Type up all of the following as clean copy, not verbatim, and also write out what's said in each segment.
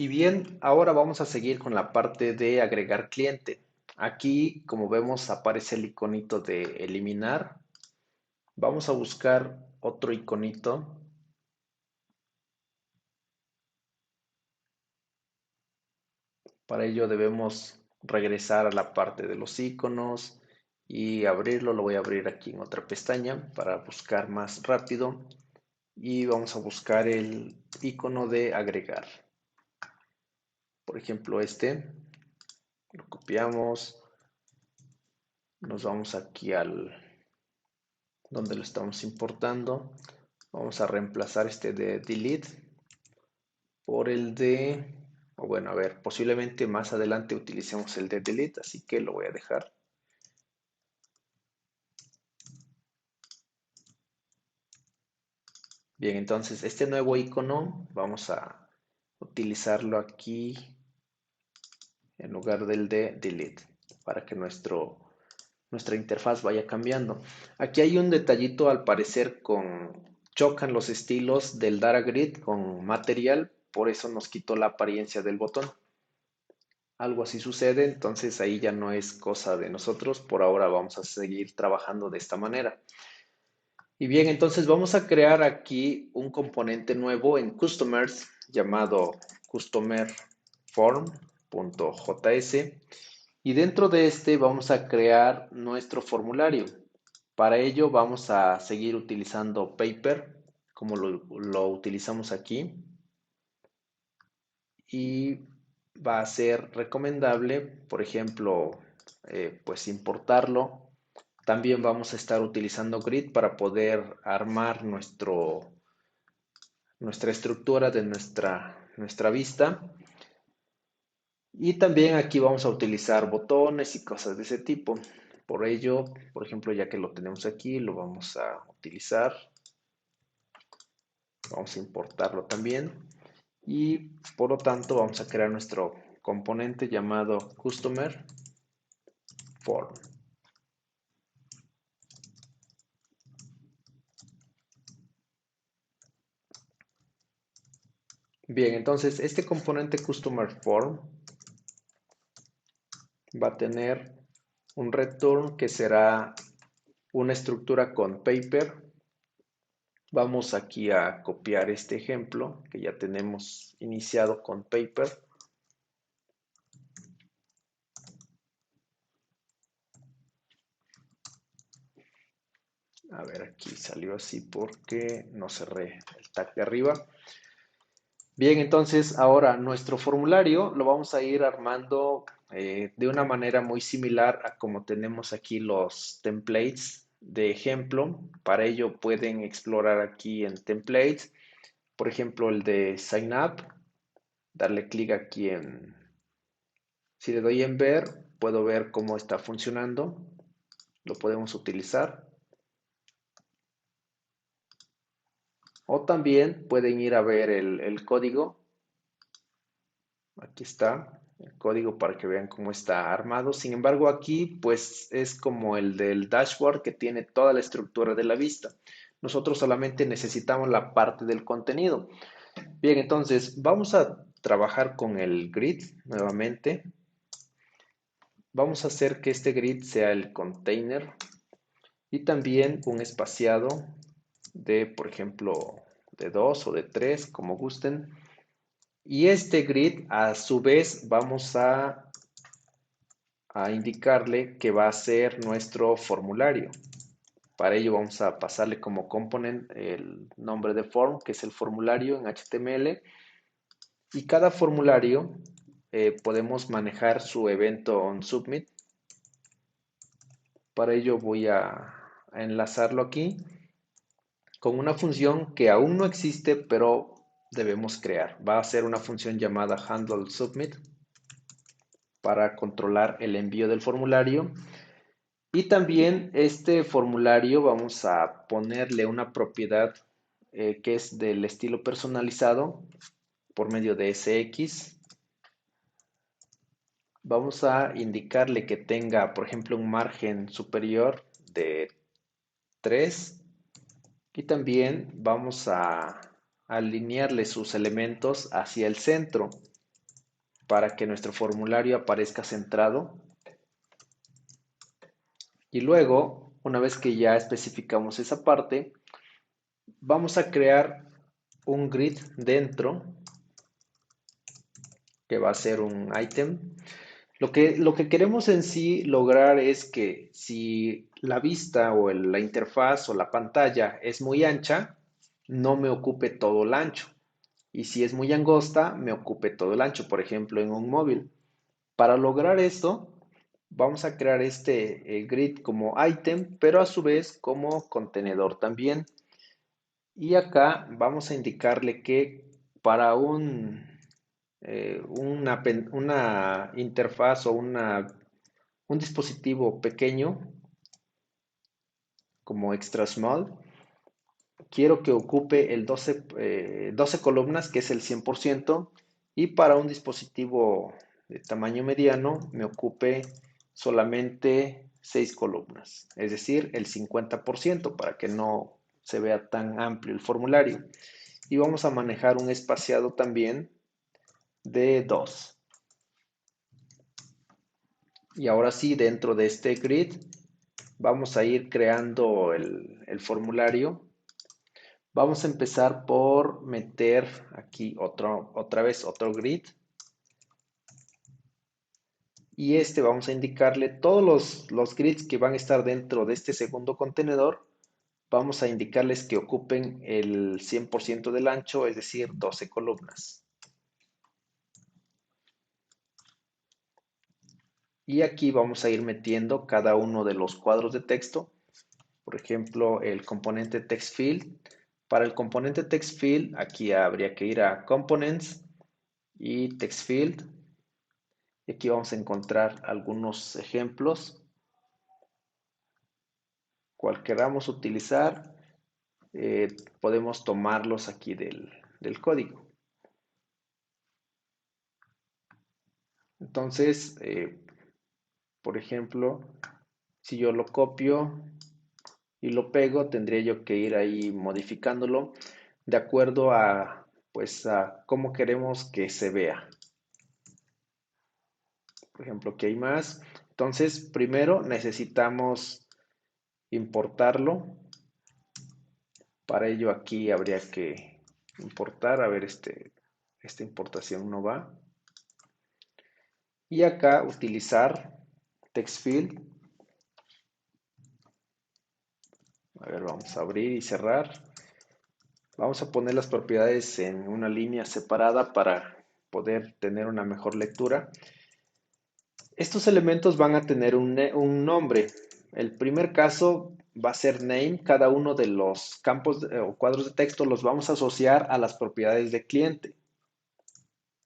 Y bien, ahora vamos a seguir con la parte de agregar cliente. Aquí, como vemos, aparece el iconito de eliminar. Vamos a buscar otro iconito. Para ello debemos regresar a la parte de los iconos y abrirlo. Lo voy a abrir aquí en otra pestaña para buscar más rápido. Y vamos a buscar el icono de agregar. Por ejemplo, este. Lo copiamos. Nos vamos aquí al donde lo estamos importando. Vamos a reemplazar este de delete por el de, o bueno, a ver, posiblemente más adelante utilicemos el de delete, así que lo voy a dejar. Bien, entonces este nuevo icono vamos a utilizarlo aquí en lugar del de delete para que nuestra interfaz vaya cambiando. Aquí hay un detallito al parecer chocan los estilos del Data Grid con material, por eso nos quitó la apariencia del botón. Algo así sucede, entonces ahí ya no es cosa de nosotros, por ahora vamos a seguir trabajando de esta manera. Y bien, entonces vamos a crear aquí un componente nuevo en Customers llamado Customer Form.js y dentro de este vamos a crear nuestro formulario. Para ello vamos a seguir utilizando Paper como lo utilizamos aquí y va a ser recomendable, por ejemplo, pues importarlo. También vamos a estar utilizando Grid para poder armar nuestra estructura de nuestra vista. Y también aquí vamos a utilizar botones y cosas de ese tipo. Por ello, por ejemplo, ya que lo tenemos aquí, lo vamos a utilizar. Vamos a importarlo también. Y por lo tanto vamos a crear nuestro componente llamado Customer Form. Bien, entonces este componente Customer Form va a tener un return que será una estructura con paper. Vamos aquí a copiar este ejemplo que ya tenemos iniciado con paper. A ver, aquí salió así porque no cerré el tag de arriba. Bien, entonces ahora nuestro formulario lo vamos a ir armando de una manera muy similar a como tenemos aquí los templates de ejemplo. Para ello pueden explorar aquí en templates, por ejemplo el de sign up, darle clic aquí si le doy en ver, puedo ver cómo está funcionando, lo podemos utilizar. O también pueden ir a ver el código. Aquí está el código para que vean cómo está armado. Sin embargo, aquí pues es como el del dashboard que tiene toda la estructura de la vista. Nosotros solamente necesitamos la parte del contenido. Bien, entonces vamos a trabajar con el grid nuevamente. Vamos a hacer que este grid sea el container y también un espaciado de, por ejemplo, de 2 o de 3, como gusten. Y este grid, a su vez, vamos a indicarle que va a ser nuestro formulario. Para ello vamos a pasarle como component el nombre de form, que es el formulario en HTML. Y cada formulario podemos manejar su evento onSubmit. Para ello voy a enlazarlo aquí con una función que aún no existe, pero debemos crear. Va a ser una función llamada handleSubmit para controlar el envío del formulario. Y también este formulario vamos a ponerle una propiedad que es del estilo personalizado por medio de SX. Vamos a indicarle que tenga, por ejemplo, un margen superior de 3 y también vamos a alinearle sus elementos hacia el centro. para que nuestro formulario aparezca centrado. Y luego, una vez que ya especificamos esa parte, vamos a crear un grid dentro, que va a ser un item. Lo que queremos en sí lograr es que si la vista o la interfaz o la pantalla es muy ancha, no me ocupe todo el ancho. Y si es muy angosta, me ocupe todo el ancho, por ejemplo, en un móvil. Para lograr esto, vamos a crear este grid como item, pero a su vez como contenedor también. Y acá vamos a indicarle que para una interfaz o un dispositivo pequeño como extra small, quiero que ocupe el 12 columnas, que es el 100%, y para un dispositivo de tamaño mediano me ocupe solamente 6 columnas, es decir, el 50%, para que no se vea tan amplio el formulario. Y vamos a manejar un espaciado también de 2. Y ahora sí, dentro de este grid, vamos a ir creando el formulario. Vamos a empezar por meter aquí otra vez otro grid. Y este vamos a indicarle todos los grids que van a estar dentro de este segundo contenedor. Vamos a indicarles que ocupen el 100% del ancho, es decir, 12 columnas. Y aquí vamos a ir metiendo cada uno de los cuadros de texto. Por ejemplo, el componente text field. Para el componente text field, aquí habría que ir a Components y Text Field. Y aquí vamos a encontrar algunos ejemplos, cual queramos utilizar, podemos tomarlos aquí del código. Entonces, por ejemplo, si yo lo copio y lo pego, tendría yo que ir ahí modificándolo de acuerdo a, pues, a cómo queremos que se vea. Por ejemplo, aquí hay más. Entonces, primero necesitamos importarlo. Para ello aquí habría que importar, a ver, esta importación no va. Y acá utilizar text field. A ver, vamos a abrir y cerrar. Vamos a poner las propiedades en una línea separada para poder tener una mejor lectura. Estos elementos van a tener un nombre. El primer caso va a ser name. Cada uno de los campos o cuadros de texto los vamos a asociar a las propiedades de cliente.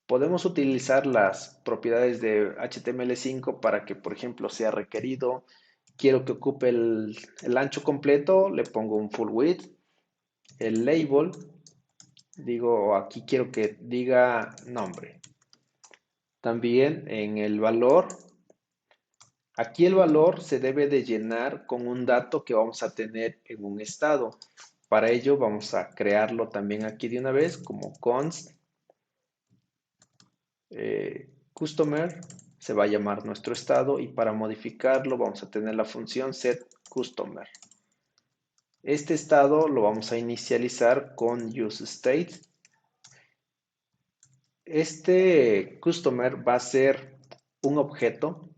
Podemos utilizar las propiedades de HTML5 para que, por ejemplo, sea requerido. Quiero que ocupe el ancho completo, le pongo un full width. El label, digo, aquí quiero que diga nombre. También en el valor, aquí el valor se debe de llenar con un dato que vamos a tener en un estado. Para ello vamos a crearlo también aquí de una vez como const customer, se va a llamar nuestro estado, y para modificarlo vamos a tener la función setCustomer. Este estado lo vamos a inicializar con useState. Este customer va a ser un objeto,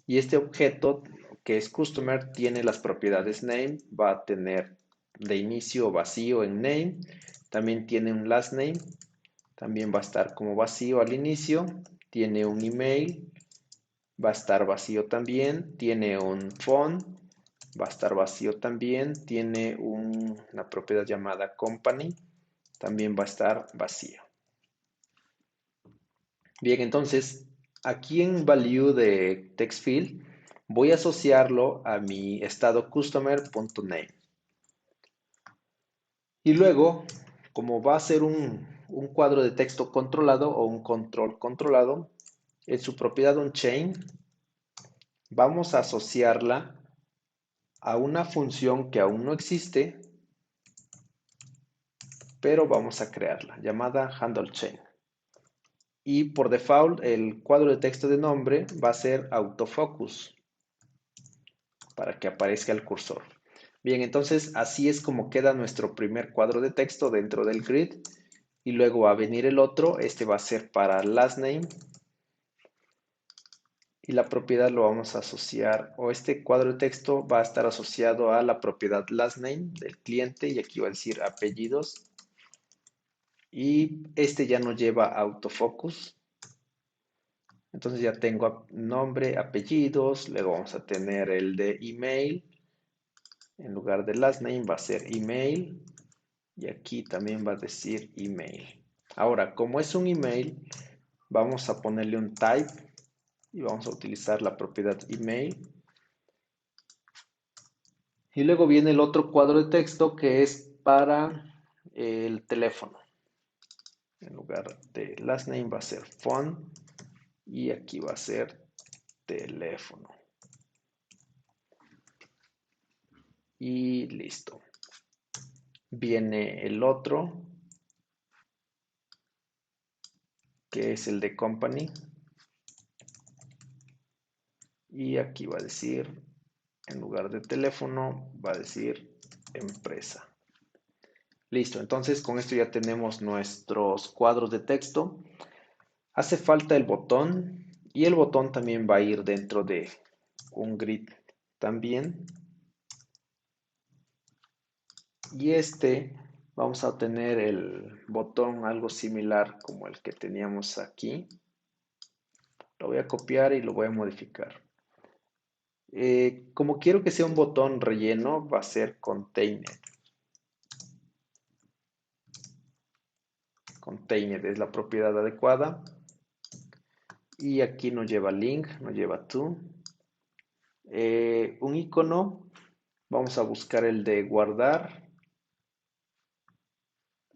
y este objeto que es customer tiene las propiedades name, va a tener de inicio vacío en name, también tiene un last name, también va a estar como vacío al inicio, tiene un email, va a estar vacío también, tiene un phone, va a estar vacío también, tiene una propiedad llamada company, también va a estar vacío. Bien, entonces aquí en value de text field voy a asociarlo a mi estado customer.name. Y luego, como va a ser un cuadro de texto controlado o un control controlado, en su propiedad onChain vamos a asociarla a una función que aún no existe, pero vamos a crearla, llamada handleChain. y por default el cuadro de texto de nombre va a ser autofocus para que aparezca el cursor. Bien, entonces así es como queda nuestro primer cuadro de texto dentro del grid y luego va a venir el otro, este va a ser para last name y la propiedad lo vamos a asociar, o este cuadro de texto va a estar asociado a la propiedad last name del cliente y aquí va a decir apellidos y este ya no lleva autofocus. Entonces ya tengo nombre, apellidos, luego vamos a tener el de email, en lugar de last name va a ser email y aquí también va a decir email. Ahora, como es un email, vamos a ponerle un type y vamos a utilizar la propiedad email. Y luego viene el otro cuadro de texto que es para el teléfono. En lugar de last name va a ser phone y aquí va a ser teléfono. Y listo. Viene el otro, que es el de company. Y aquí va a decir, en lugar de teléfono, va a decir empresa. Listo, entonces con esto ya tenemos nuestros cuadros de texto. Hace falta el botón y el botón también va a ir dentro de un grid también. Y este vamos a tener el botón algo similar como el que teníamos aquí. Lo voy a copiar y lo voy a modificar. Como quiero que sea un botón relleno, va a ser container. Container es la propiedad adecuada. Y aquí no lleva link, no lleva to. Un icono, vamos a buscar el de guardar.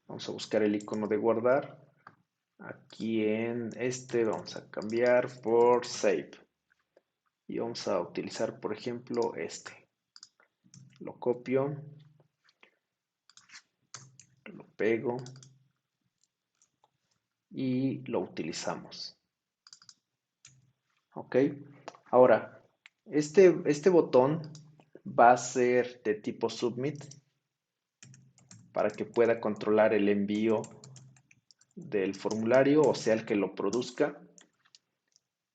Vamos a buscar el icono de guardar. Aquí en este vamos a cambiar por save. Y vamos a utilizar, por ejemplo, este. Lo copio, lo pego y lo utilizamos. Ok. Ahora, este botón va a ser de tipo submit para que pueda controlar el envío del formulario, o sea, el que lo produzca.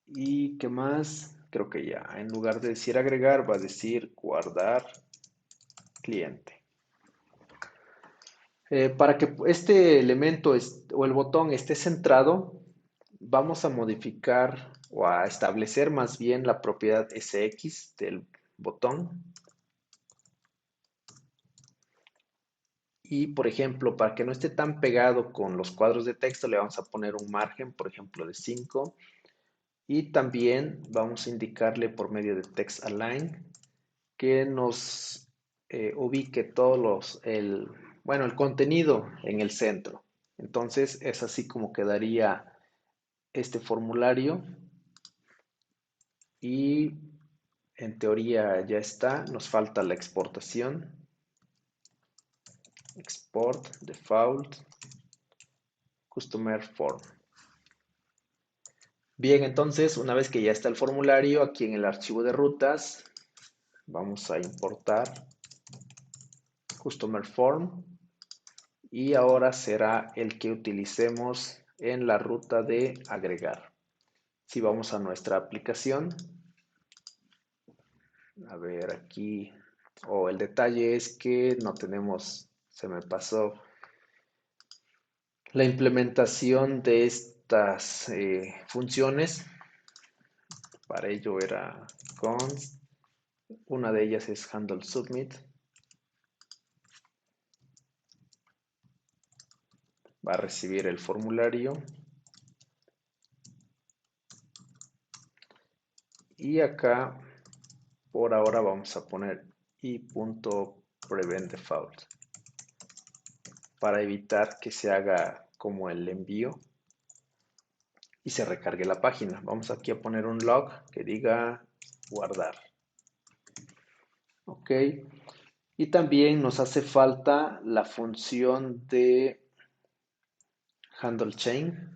¿Y qué más? Creo que ya, en lugar de decir agregar, va a decir guardar cliente. Para que este elemento o el botón esté centrado, vamos a modificar o a establecer más bien la propiedad SX del botón. Y por ejemplo, para que no esté tan pegado con los cuadros de texto, le vamos a poner un margen, por ejemplo, de 5. Y también vamos a indicarle por medio de text align que nos ubique bueno, el contenido en el centro. Entonces es así como quedaría este formulario y en teoría ya está. Nos falta la exportación. Export, default, customer form. Bien, entonces una vez que ya está el formulario, aquí en el archivo de rutas, vamos a importar customer form y ahora será el que utilicemos en la ruta de agregar. Si vamos a nuestra aplicación, a ver aquí, el detalle es que no tenemos, se me pasó la implementación de estas funciones. Para ello era const, una de ellas es handle submit. Va a recibir el formulario y acá por ahora vamos a poner i.preventDefault para evitar que se haga como el envío y se recargue la página. Vamos aquí a poner un log que diga guardar. Ok. Y también nos hace falta la función de handle chain.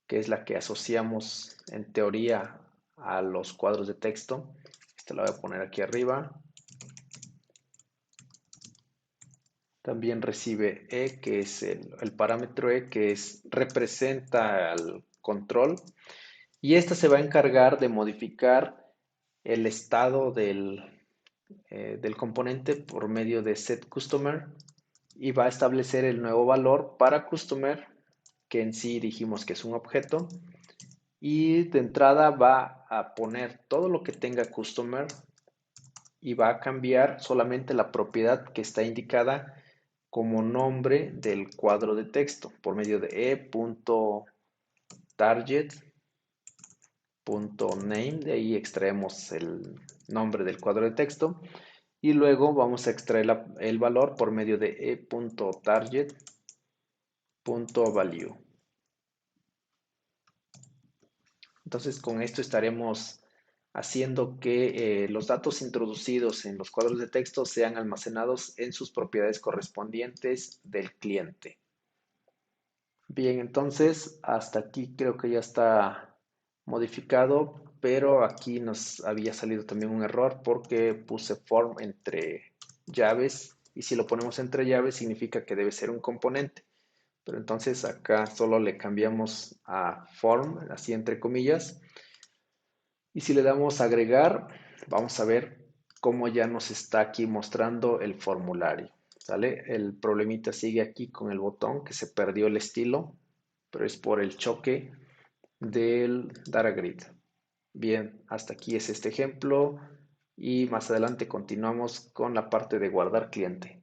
que es la que asociamos en teoría a los cuadros de texto. Esta la voy a poner aquí arriba. También recibe E, que es el parámetro E, que representa al control. Y esta se va a encargar de modificar el estado del componente por medio de setCustomer y va a establecer el nuevo valor para customer, que en sí dijimos que es un objeto. Y de entrada va a poner todo lo que tenga customer y va a cambiar solamente la propiedad que está indicada como nombre del cuadro de texto por medio de e.target.name. De ahí extraemos el nombre del cuadro de texto y luego vamos a extraer el valor por medio de e.target.value. Entonces con esto estaremos haciendo que los datos introducidos en los cuadros de texto sean almacenados en sus propiedades correspondientes del cliente. Bien, entonces hasta aquí creo que ya está modificado, pero aquí nos había salido también un error porque puse form entre llaves y si lo ponemos entre llaves significa que debe ser un componente. Pero entonces acá solo le cambiamos a form, así entre comillas. Y si le damos a agregar, vamos a ver cómo ya nos está aquí mostrando el formulario. ¿Sale? El problemita sigue aquí con el botón que se perdió el estilo, pero es por el choque del Data Grid. Bien, hasta aquí es este ejemplo y más adelante continuamos con la parte de guardar cliente.